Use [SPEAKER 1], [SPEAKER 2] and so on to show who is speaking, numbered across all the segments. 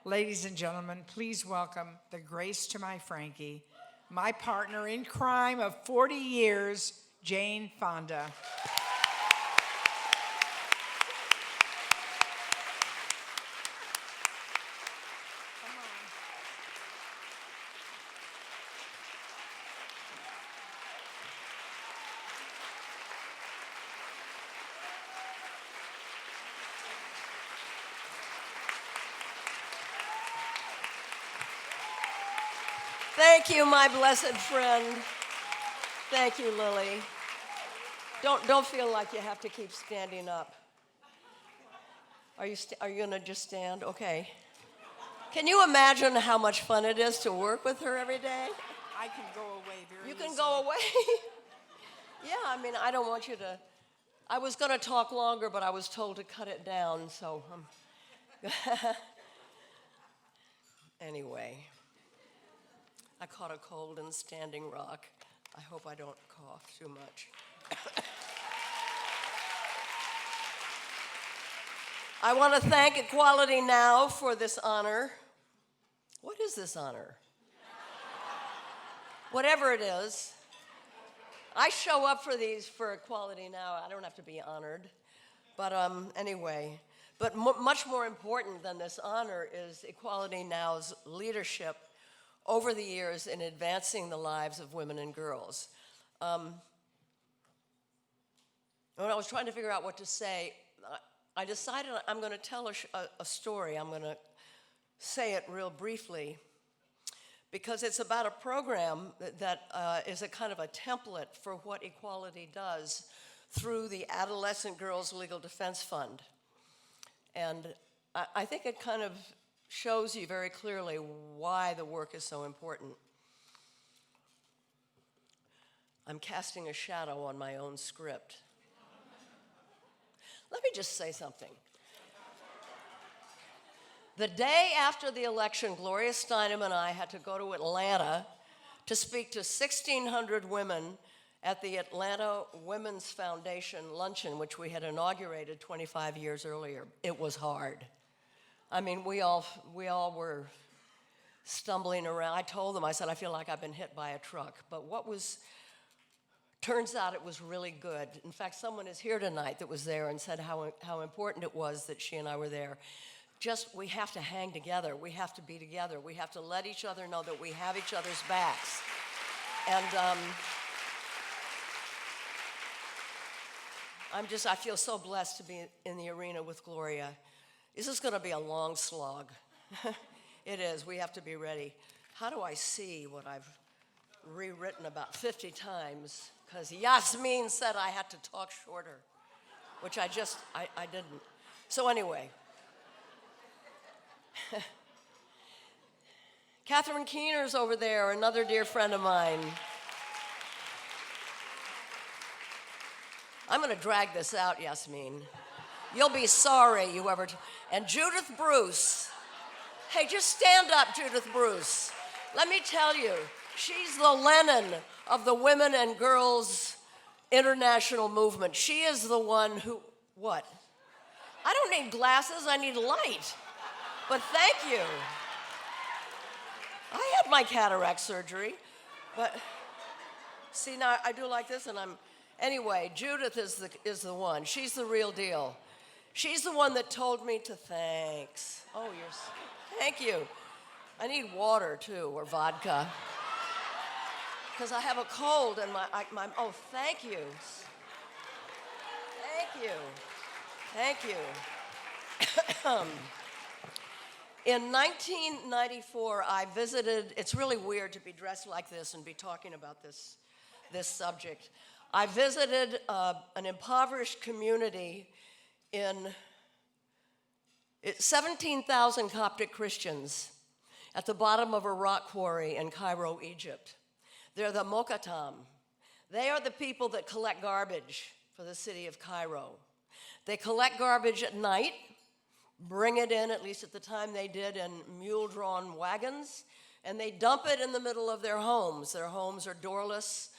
[SPEAKER 1] Ladies and gentlemen, please welcome the grace to my Frankie, my partner in crime of 40 years, Jane Fonda.
[SPEAKER 2] Thank you, my blessed friend. Thank you, Lily. Don't feel like you have to keep standing up. Are you gonna just stand? Okay. Can you imagine how much fun it is to work with her every day?
[SPEAKER 1] I can go away very
[SPEAKER 2] You can
[SPEAKER 1] easily.
[SPEAKER 2] go away. Yeah, I mean, I don't want you to. I was gonna talk longer, but I was told to cut it down, so. Anyway. I caught a cold in Standing Rock. I hope I don't cough too much. I want to thank Equality Now for this honor. What is this honor? Whatever it is. I show up for these for Equality Now. I don't have to be honored. But anyway, but much more important than this honor is Equality Now's leadership over the years in advancing the lives of women and girls. When I was trying to figure out what to say, I decided I'm going to tell a story. I'm going to say it real briefly because it's about a program that is a kind of a template for what Equality does through the Adolescent Girls Legal Defense Fund. And I think it kind of shows you very clearly why the work is so important. I'm casting a shadow on my own script. Let me just say something. The day after the election, Gloria Steinem and I had to go to Atlanta to speak to 1,600 women at the Atlanta Women's Foundation luncheon, which we had inaugurated 25 years earlier. It was hard. I mean, we all were stumbling around. I told them, I said, I feel like I've been hit by a truck. But turns out it was really good. In fact, someone is here tonight that was there and said how important it was that she and I were there. We have to hang together. We have to be together. We have to let each other know that we have each other's backs. And I feel so blessed to be in the arena with Gloria. This is going to be a long slog. It is. We have to be ready. How do I see what I've rewritten about 50 times? Because Yasmin said I had to talk shorter, which I didn't. So anyway. Catherine Keener's over there, another dear friend of mine. I'm going to drag this out, Yasmin. You'll be sorry you ever... And Judith Bruce. Hey, just stand up, Judith Bruce. Let me tell you, she's the Lenin of the women and girls international movement. She is the one who... What? I don't need glasses, I need light. But thank you. I had my cataract surgery, but... See, now I do like this and I'm... Anyway, Judith is the one. She's the real deal. She's the one that told me to thanks. Oh, thank you. I need water too, or vodka. Because I have a cold and oh, thank you. Thank you. Thank you. In 1994, I visited, it's really weird to be dressed like this and be talking about this subject. I visited an impoverished community in 17,000 Coptic Christians at the bottom of a rock quarry in Cairo, Egypt. They're the Mokatam. They are the people that collect garbage for the city of Cairo. They collect garbage at night, bring it in, at least at the time they did, in mule-drawn wagons, and they dump it in the middle of their homes. Their homes are doorless,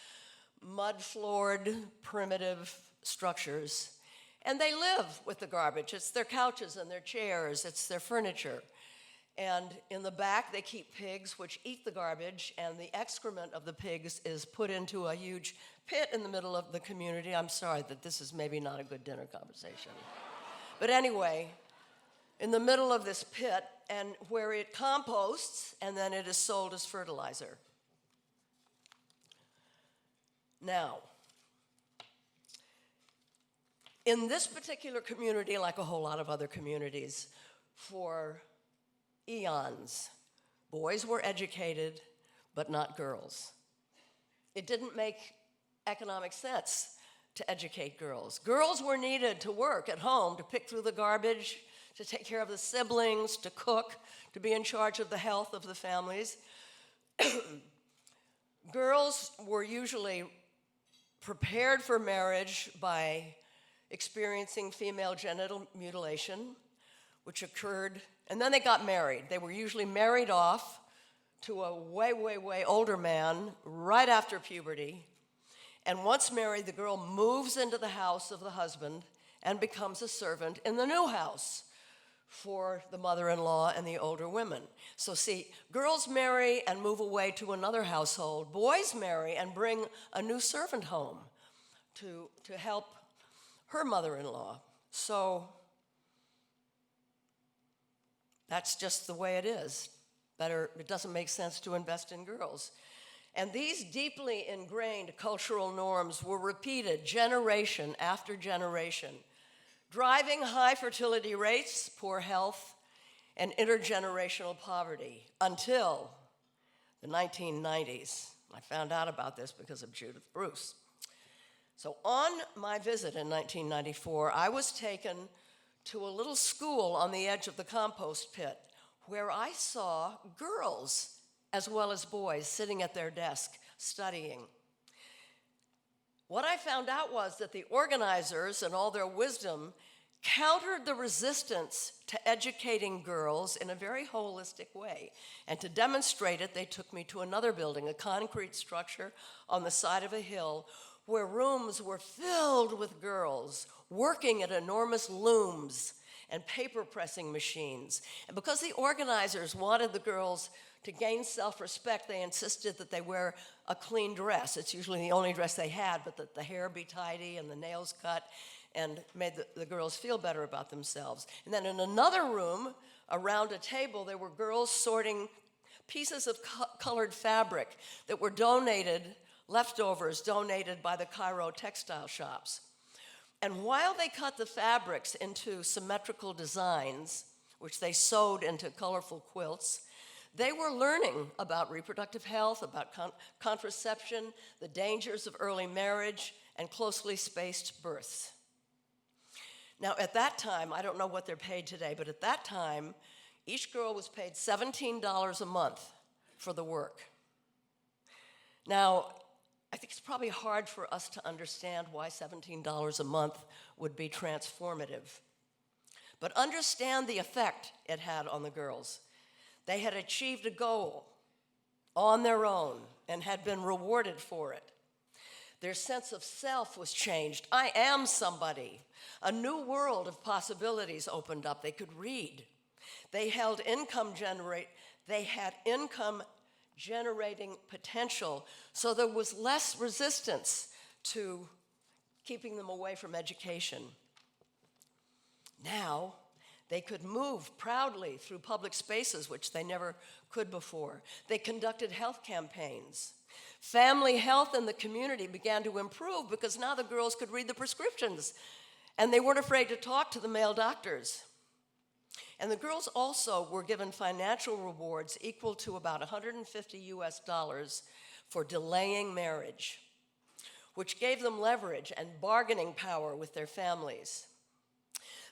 [SPEAKER 2] mud-floored, primitive structures. And they live with the garbage. It's their couches and their chairs. It's their furniture. And in the back, they keep pigs, which eat the garbage, and the excrement of the pigs is put into a huge pit in the middle of the community. I'm sorry that this is maybe not a good dinner conversation. But anyway, in the middle of this pit, and where it composts, and then it is sold as fertilizer. Now, in this particular community, like a whole lot of other communities, for eons, boys were educated, but not girls. It didn't make economic sense to educate girls. Girls were needed to work at home, to pick through the garbage, to take care of the siblings, to cook, to be in charge of the health of the families. Girls were usually prepared for marriage by experiencing female genital mutilation, which occurred, and then they got married. They were usually married off to a way, way, way older man right after puberty. And once married, the girl moves into the house of the husband and becomes a servant in the new house for the mother-in-law and the older women. So see, girls marry and move away to another household. Boys marry and bring a new servant home to help her mother-in-law. So that's just the way it is. It doesn't make sense to invest in girls. And these deeply ingrained cultural norms were repeated generation after generation, driving high fertility rates, poor health, and intergenerational poverty until the 1990s. I found out about this because of Judith Bruce. So on my visit in 1994, I was taken to a little school on the edge of the compost pit where I saw girls as well as boys sitting at their desk studying. What I found out was that the organizers, in all their wisdom, countered the resistance to educating girls in a very holistic way. And to demonstrate it, they took me to another building, a concrete structure on the side of a hill, where rooms were filled with girls working at enormous looms and paper pressing machines. And because the organizers wanted the girls to gain self-respect, they insisted that they wear a clean dress. It's usually the only dress they had, but that the hair be tidy and the nails cut, and made the girls feel better about themselves. And then in another room, around a table, there were girls sorting pieces of colored fabric that were leftovers donated by the Cairo textile shops. And while they cut the fabrics into symmetrical designs, which they sewed into colorful quilts, they were learning about reproductive health, about contraception, the dangers of early marriage, and closely spaced births. Now, at that time, I don't know what they're paid today, but at that time, each girl was paid $17 a month for the work. Now, I think it's probably hard for us to understand why $17 a month would be transformative. But understand the effect it had on the girls. They had achieved a goal on their own and had been rewarded for it. Their sense of self was changed. I am somebody. A new world of possibilities opened up. They could read. They had income generating potential, so there was less resistance to keeping them away from education. Now, they could move proudly through public spaces, which they never could before. They conducted health campaigns. Family health in the community began to improve because now the girls could read the prescriptions, and they weren't afraid to talk to the male doctors. And the girls also were given financial rewards equal to about $150 for delaying marriage, which gave them leverage and bargaining power with their families.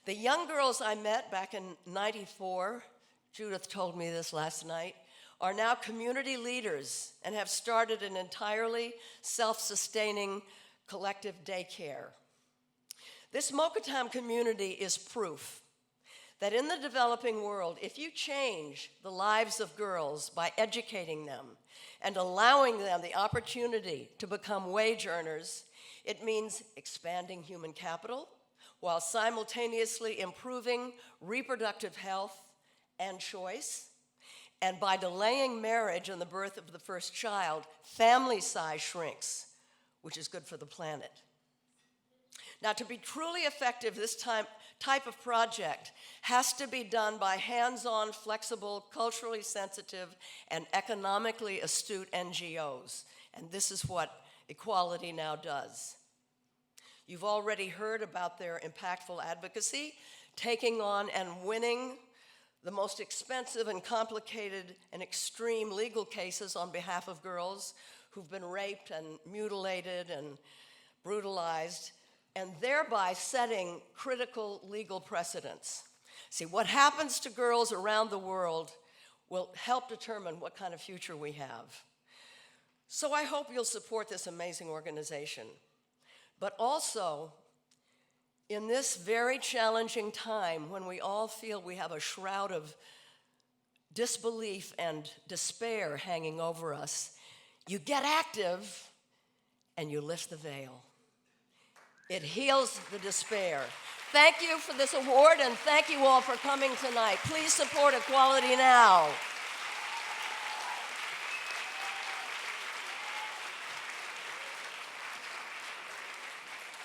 [SPEAKER 2] The young girls I met back in '94, Judith told me this last night, are now community leaders and have started an entirely self-sustaining collective daycare. This Mokatam community is proof that in the developing world, if you change the lives of girls by educating them and allowing them the opportunity to become wage earners, it means expanding human capital while simultaneously improving reproductive health and choice, And by delaying marriage and the birth of the first child, family size shrinks, which is good for the planet. Now, to be truly effective, this type of project has to be done by hands-on, flexible, culturally sensitive, and economically astute NGOs. And this is what Equality Now does. You've already heard about their impactful advocacy, taking on and winning the most expensive and complicated and extreme legal cases on behalf of girls who've been raped and mutilated and brutalized, and thereby setting critical legal precedents. See, what happens to girls around the world will help determine what kind of future we have. So I hope you'll support this amazing organization. But also, in this very challenging time when we all feel we have a shroud of disbelief and despair hanging over us, you get active and you lift the veil. It heals the despair. Thank you for this award, and thank you all for coming tonight. Please support Equality Now.